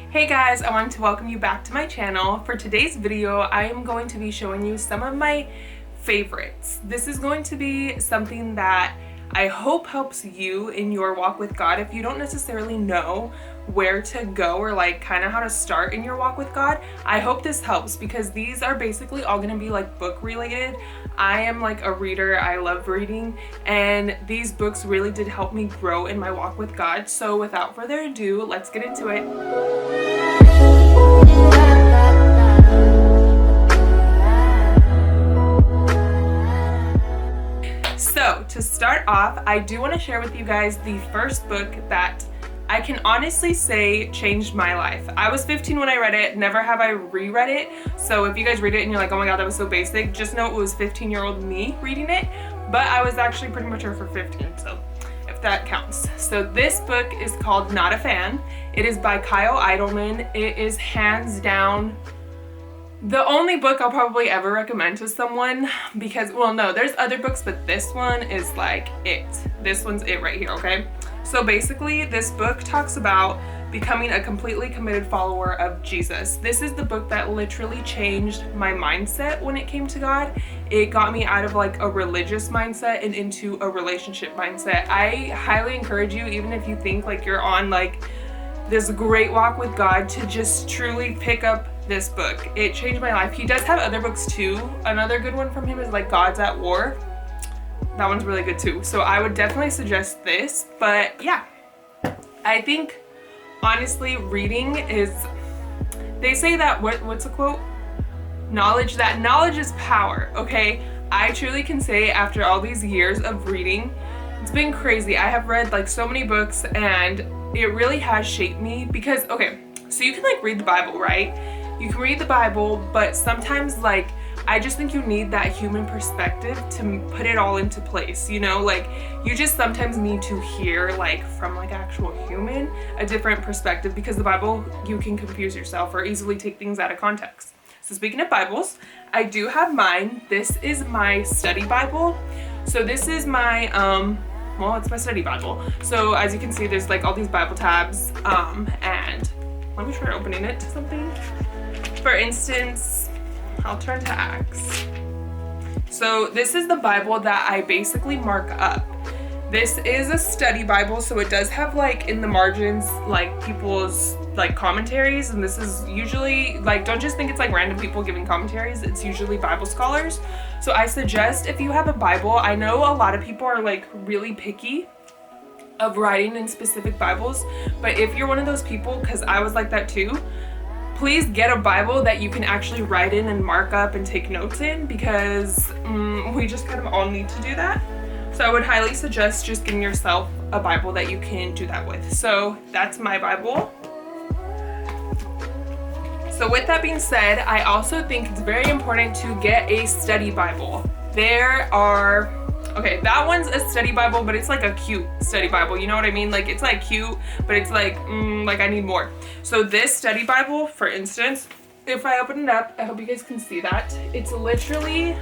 Hey guys, I wanted to welcome you back to my channel. For today's video, I am going to be showing you some of my favorites. This is going to be something that I hope helps you in your walk with God. If you don't necessarily know where to go or like kind of how to start in your walk with God, I hope this helps because these are basically all going to be like book related. I am like a reader. I love reading, and these books really did help me grow in my walk with God. So without further ado, let's get into it. So to start off, I do want to share with you guys the first book that I can honestly say changed my life. I was 15 when I read it, never have I reread it. So if you guys read it and you're like, oh my God, that was so basic, just know it was 15-year-old me reading it, but I was actually pretty mature for 15, so if that counts. So this book is called Not a Fan. It is by Kyle Idleman. It is hands down the only book I'll probably ever recommend to someone because, well, no, there's other books, but this one is like it. This one's it right here, okay? So basically, this book talks about becoming a completely committed follower of Jesus. This is the book that literally changed my mindset when it came to God. It got me out of like a religious mindset and into a relationship mindset. I highly encourage you, even if you think like you're on like this great walk with God, to just truly pick up this book. It changed my life. He does have other books too. Another good one from him is like God's at War. That one's really good too. So I would definitely suggest this. But yeah, I think honestly reading is, they say that, what's a quote? Knowledge is power, okay? I truly can say after all these years of reading, it's been crazy. I have read like so many books and it really has shaped me because, okay, so you can like read the Bible, right? You can read the Bible, but sometimes like I just think you need that human perspective to put it all into place, you know? Like you just sometimes need to hear like from like actual human a different perspective, because the Bible, you can confuse yourself or easily take things out of context. So speaking of Bibles, I do have mine. This is my study Bible. So this is my well, it's my study Bible. So as you can see, there's like all these Bible tabs, and let me try opening it to something. For instance, I'll turn to Acts. So this is the Bible that I basically mark up. This is a study Bible, so it does have like in the margins like people's like commentaries, and this is usually like, don't just think it's like random people giving commentaries, it's usually Bible scholars. So I suggest if you have a Bible, I know a lot of people are like really picky of writing in specific Bibles, but if you're one of those people, because I was like that too, please get a Bible that you can actually write in and mark up and take notes in, because we just kind of all need to do that. So I would highly suggest just getting yourself a Bible that you can do that with. So that's my Bible. So with that being said, I also think it's very important to get a study Bible. There are, okay, that one's a study Bible, but it's like a cute study Bible. You know what I mean? Like it's like cute, but it's like I need more. So this study Bible, for instance, if I open it up, I hope you guys can see that. It's literally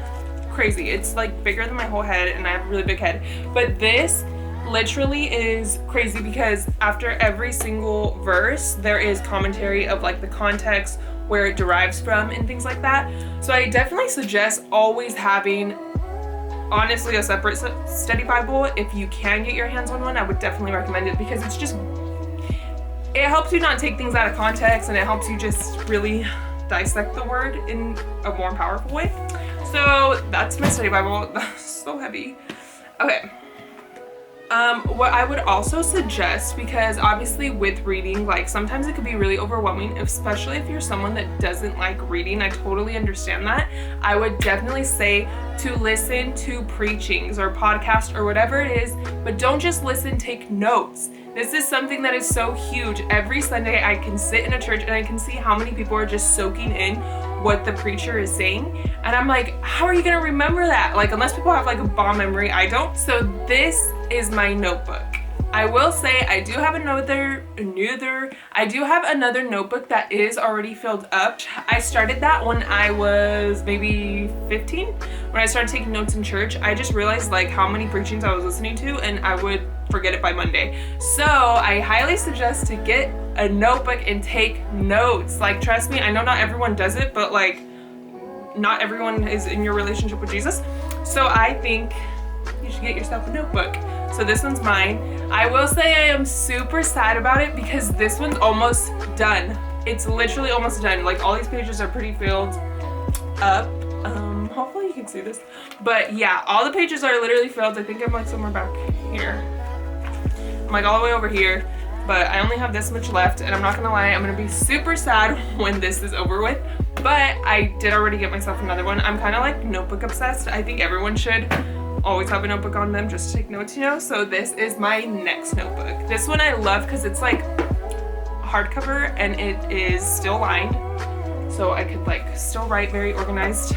crazy. It's like bigger than my whole head, and I have a really big head. But this literally is crazy because after every single verse, there is commentary of like the context, where it derives from, and things like that. So I definitely suggest always having, honestly, a separate study Bible. If you can get your hands on one, I would definitely recommend it, because it's just, it helps you not take things out of context, and it helps you just really dissect the word in a more powerful way. So that's my study Bible. That's so heavy. Okay. What I would also suggest, because obviously with reading, like sometimes it could be really overwhelming, especially if you're someone that doesn't like reading. I totally understand that. I would definitely say to listen to preachings or podcasts or whatever it is, but don't just listen, take notes. This is something that is so huge. Every Sunday I can sit in a church and I can see how many people are just soaking in what the preacher is saying. And I'm like, how are you gonna remember that? Like, unless people have like a bomb memory, I don't. So this is my notebook. I will say I do have another notebook that is already filled up. I started that when I was maybe 15, when I started taking notes in church. I just realized like how many preachings I was listening to, and I would forget it by Monday. So I highly suggest to get a notebook and take notes. Like, trust me, I know not everyone does it, but like not everyone is in your relationship with Jesus. So I think you should get yourself a notebook. So this one's mine. I will say I am super sad about it because this one's almost done. It's literally almost done. Like, all these pages are pretty filled up. Hopefully you can see this. But yeah, all the pages are literally filled. I think I'm like somewhere back here. I'm like all the way over here. But I only have this much left, and I'm not gonna lie, I'm gonna be super sad when this is over with. But I did already get myself another one. I'm kind of like notebook obsessed. I think everyone should always have a notebook on them just to take notes, you know? So this is my next notebook. This one I love because it's like hardcover and it is still lined. So I could like still write very organized.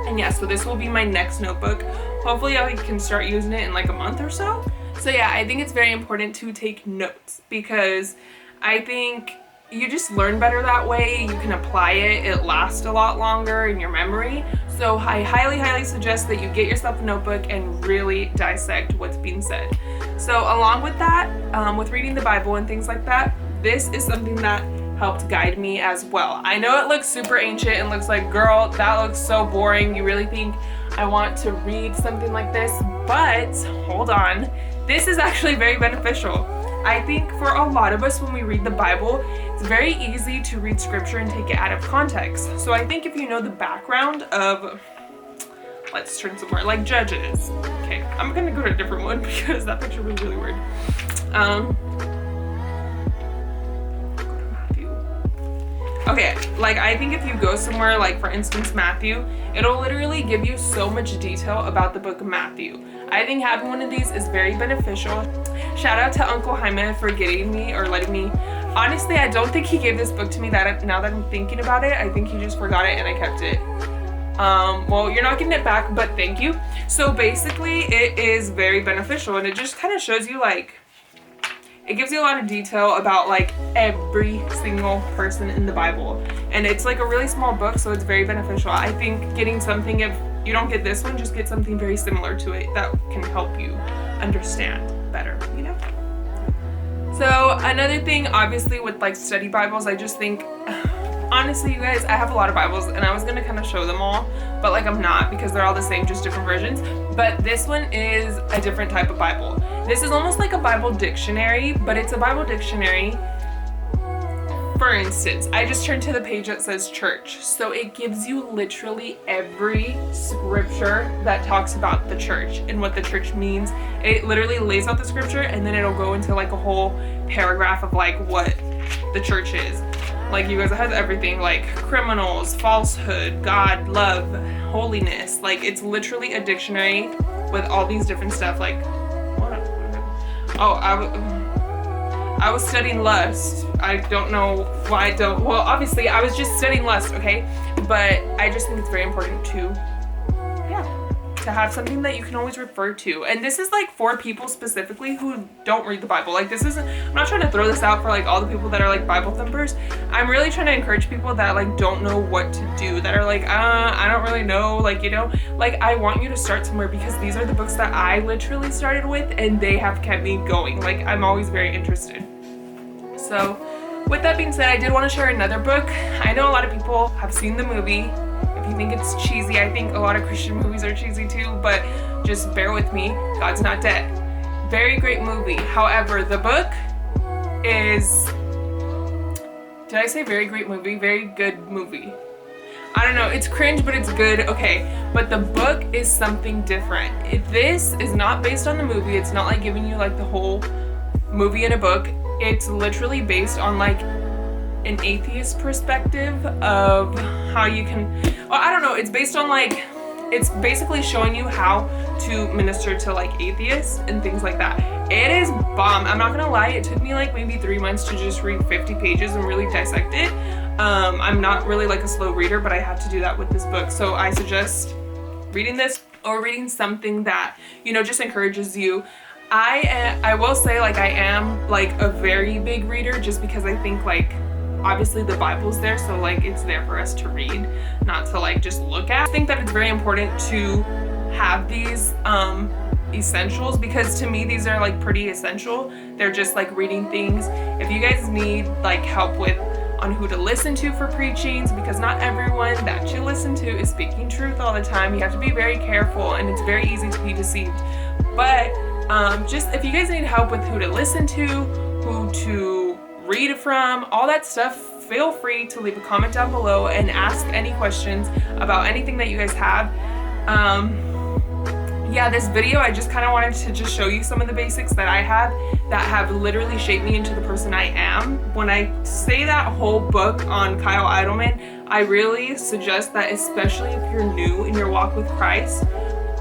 And yeah, so this will be my next notebook. Hopefully I can start using it in like a month or so. So yeah, I think it's very important to take notes because I think you just learn better that way. You can apply it. It lasts a lot longer in your memory. So I highly, highly suggest that you get yourself a notebook and really dissect what's being said. So along with that, with reading the Bible and things like that, this is something that helped guide me as well. I know it looks super ancient and looks like, girl, that looks so boring. You really think I want to read something like this? But hold on, this is actually very beneficial. I think for a lot of us when we read the Bible, it's very easy to read scripture and take it out of context. So I think if you know the background of, let's turn somewhere, like Judges. Okay, I'm gonna go to a different one because that picture was really weird. Okay, like I think if you go somewhere like for instance Matthew, it'll literally give you so much detail about the book of Matthew. I think having one of these is very beneficial. Shout out to Uncle Jaime for getting me or letting me. Honestly, I don't think he gave this book to me now that I'm thinking about it. I think he just forgot it and I kept it. Well, you're not getting it back, but thank you. So basically it is very beneficial and it just kind of shows you like, it gives you a lot of detail about like every single person in the Bible. And it's like a really small book, so it's very beneficial. I think getting something, if you don't get this one, just get something very similar to it that can help you understand better, you know? So another thing, obviously with like study Bibles, I just think, honestly you guys, I have a lot of Bibles and I was gonna kind of show them all, but like I'm not because they're all the same, just different versions. But this one is a different type of Bible. This is almost like a Bible dictionary, but it's a Bible dictionary. For instance, I just turned to the page that says church. So it gives you literally every scripture that talks about the church and what the church means. It literally lays out the scripture and then it'll go into like a whole paragraph of like what the church is. Like you guys, it has everything like criminals, falsehood, God, love, holiness. Like it's literally a dictionary with all these different stuff. Like, oh, I was studying lust. I don't know why well, obviously I was just studying lust, okay? But I just think it's very important to have something that you can always refer to. And this is like for people specifically who don't read the Bible. Like this isn't, I'm not trying to throw this out for like all the people that are like Bible thumpers. I'm really trying to encourage people that like don't know what to do, that are like, I don't really know, like, you know, like I want you to start somewhere because these are the books that I literally started with and they have kept me going. Like I'm always very interested. So with that being said, I did want to share another book. I know a lot of people have seen the movie. If you think it's cheesy, I think a lot of Christian movies are cheesy too, but just bear with me. God's Not Dead. Very great movie. However, the book is, did I say very great movie? Very good movie. I don't know, it's cringe, but it's good. Okay, but the book is something different. This is not based on the movie. It's not like giving you like the whole movie in a book. It's literally based on like an atheist perspective of how you can, well, I don't know, it's based on like, it's basically showing you how to minister to like atheists and things like that. It is bomb. I'm not gonna lie, it took me like maybe 3 months to just read 50 pages and really dissect it. I'm not really like a slow reader, but I had to do that with this book. So I suggest reading this or reading something that, you know, just encourages you. I will say like I am like a very big reader just because I think like obviously the Bible's there, so like it's there for us to read, not to like just look at. I think that it's very important to have these essentials, because to me these are like pretty essential. They're just like reading things. If you guys need like help with on who to listen to for preachings, because not everyone that you listen to is speaking truth all the time. You have to be very careful, and it's very easy to be deceived. But just if you guys need help with who to listen to, who to read from, all that stuff, feel free to leave a comment down below and ask any questions about anything that you guys have. Yeah, this video, I just kind of wanted to just show you some of the basics that I have that have literally shaped me into the person I am. When I say that whole book on Kyle Idleman, I really suggest that, especially if you're new in your walk with Christ,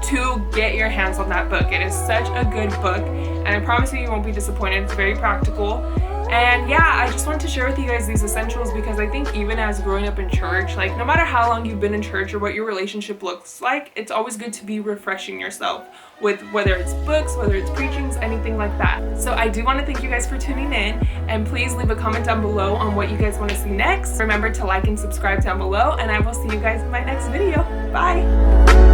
to get your hands on that book. It is such a good book, and I promise you won't be disappointed. It's very practical. And yeah, I just wanted to share with you guys these essentials, because I think even as growing up in church, like no matter how long you've been in church or what your relationship looks like, it's always good to be refreshing yourself with whether it's books, whether it's preachings, anything like that. So I do want to thank you guys for tuning in, and please leave a comment down below on what you guys want to see next. Remember to like and subscribe down below, and I will see you guys in my next video. Bye!